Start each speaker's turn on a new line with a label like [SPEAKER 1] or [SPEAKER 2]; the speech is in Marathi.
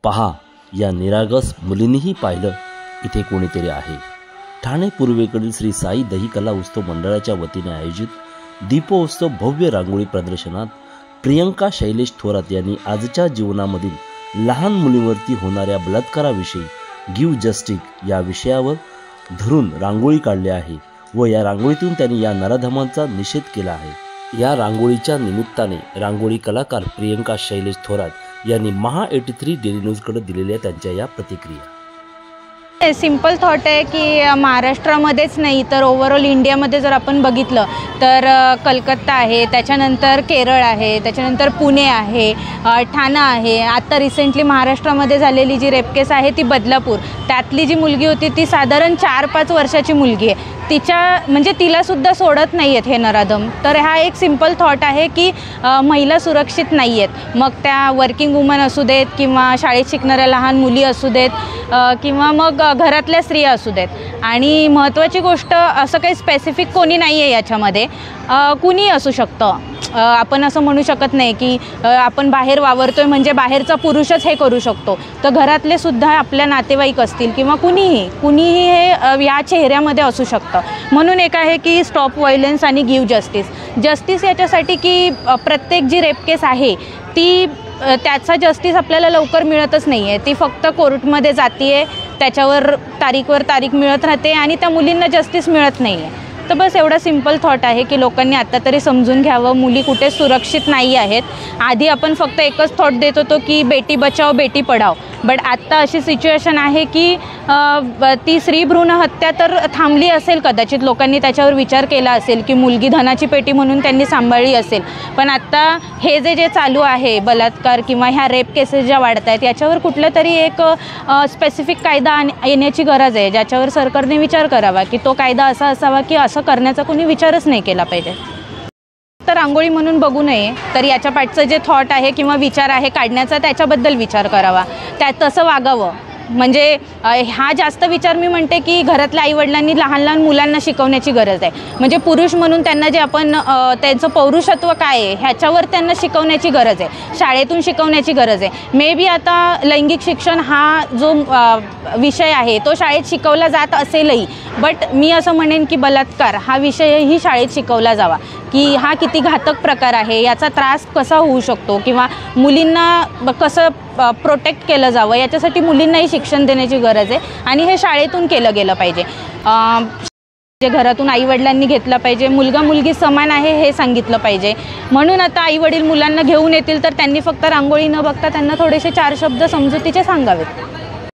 [SPEAKER 1] पहा, या निरागस मुलींनीही पाहिलं इथे कोणीतरी आहे. ठाणे पूर्वेकडील श्री साई दही कला उत्सव मंडळाच्या वतीने आयोजित दीपोत्सव भव्य रांगोळी प्रदर्शनात प्रियंका शैलेश थोरात यांनी आजच्या जीवनामधील लहान मुलींवरती होणाऱ्या बलात्काराविषयी गिव्ह जस्टिस या विषयावर धरून रांगोळी काढली आहे व या रांगोळीतून त्यांनी या नराधमांचा निषेध केला आहे. या रांगोळीच्या निमित्ताने रांगोळी कलाकार प्रियंका शैलेश थोरात यांनी महा 83 डेली न्यूजकडे दिलेल्या त्यांच्या या प्रतिक्रिया.
[SPEAKER 2] सिंपल थॉट आहे की महाराष्ट्रामध्येच नाही तर ओव्हरऑल इंडियामध्ये जर आपण बघितलं तर कलकत्ता आहे, त्याच्यानंतर केरळ आहे, त्याच्यानंतर पुणे आहे, ठाणे आहे. आता रिसेंटली महाराष्ट्रामध्ये झालेली जी रेप केस आहे ती बदलापूर, त्यातली जी मुलगी होती ती साधारण 4-5 वर्षाची मुलगी आहे. म्हणजे तिलासुद्धा सोडत नाही आहेत हे नराधम. तर हा एक सिंपल थॉट आहे की महिला सुरक्षित नाही आहेत, मग त्या वर्किंग वुमन असू देत किंवा शाळेत शिकणाऱ्या लहान मुली असू देत किंवा मग घरातल्या स्त्रिया असू देत. आणि महत्त्वाची गोष्ट, असं काही स्पेसिफिक कोणी नाही आहे याच्यामध्ये, कुणी असू शकतं. आपण असं म्हणू शकत नाही की आपण बाहेर वावरतोय म्हणजे बाहेरचा पुरुषच हे करू शकतो. तर घरातले सुद्धा आपल्या नातेवाईक असतील किंवा कुणीही हे या चेहऱ्यामध्ये असू शकतं. म्हणून एक आहे की स्टॉप व्हायलन्स आणि गिव्ह जस्टिस याच्यासाठी की प्रत्येक जी रेप केस आहे ती त्याचा जस्टिस आपल्याला लवकर मिळतच नाही आहे. ती फक्त कोर्टमध्ये जाते आहे, त्याच्यावर तारीखवर तारीख मिळत राहते आणि त्या मुलींना जस्टिस मिळत नाही आहे. तर बस एवढा सिंपल थॉट आहे की लोकांनी आत्ता तरी समजून घ्यावं, मुली कुठे सुरक्षित नाही आहेत. आधी आपण फक्त एकच थॉट देत होतो की बेटी बचाओ बेटी पढाओ, बट आत्ता अशी सिच्युएशन आहे की ती स्त्री भ्रूण हत्या तर थांबली असेल, कदाचित लोकांनी त्याच्यावर विचार केला असेल की मुलगी धनाची पेटी म्हणून त्यांनी सांभाळली असेल. पण आत्ता हे जे चालू आहे बलात्कार किंवा ह्या रेप केसेस ज्या वाढत आहेत याच्यावर कुठलं तरी एक स्पेसिफिक कायदा येण्याची गरज आहे, ज्याच्यावर सरकारने विचार करावा की तो कायदा असा असावा की असं करण्याचा कोणी विचारच नाही केला पाहिजे. तर रांगोळी म्हणून बघू नये, तर याच्या पाठचं जे थॉट आहे किंवा विचार आहे काढण्याचा त्याच्याबद्दल विचार करावा, त्यात तसं वागावं. म्हणजे हा जास्त विचार मी म्हणते की घरातल्या आईवडिलांनी लहान मुलांना शिकवण्याची गरज आहे. म्हणजे पुरुष म्हणून त्यांना जे आपण त्यांचं पौरुषत्व काय आहे ह्याच्यावर त्यांना शिकवण्याची गरज आहे, शाळेतून शिकवण्याची गरज आहे. मे बी आता लैंगिक शिक्षण हा जो विषय आहे तो शाळेत शिकवला जात असेलही, बट मी असं म्हणेन की बलात्कार हा विषयही शाळेत शिकवला जावा की हा किती घातक प्रकार आहे, याचा त्रास कसा होऊ शकतो किंवा मुलींना कसं प्रोटेक्ट केलं जावं, याच्यासाठी मुलींनाही शिक्षण देण्याची गरज आहे आणि हे शाळेतून केलं गेलं पाहिजे. जे घरातून आईवडिलांनी घेतलं पाहिजे, मुलगा मुलगी समान आहे हे सांगितलं पाहिजे. म्हणून आता आईवडील मुलांना घेऊन येतील तर त्यांनी फक्त रांगोळी न बघता त्यांना थोडेसे 4 शब्द समजुतीचे सांगावेत.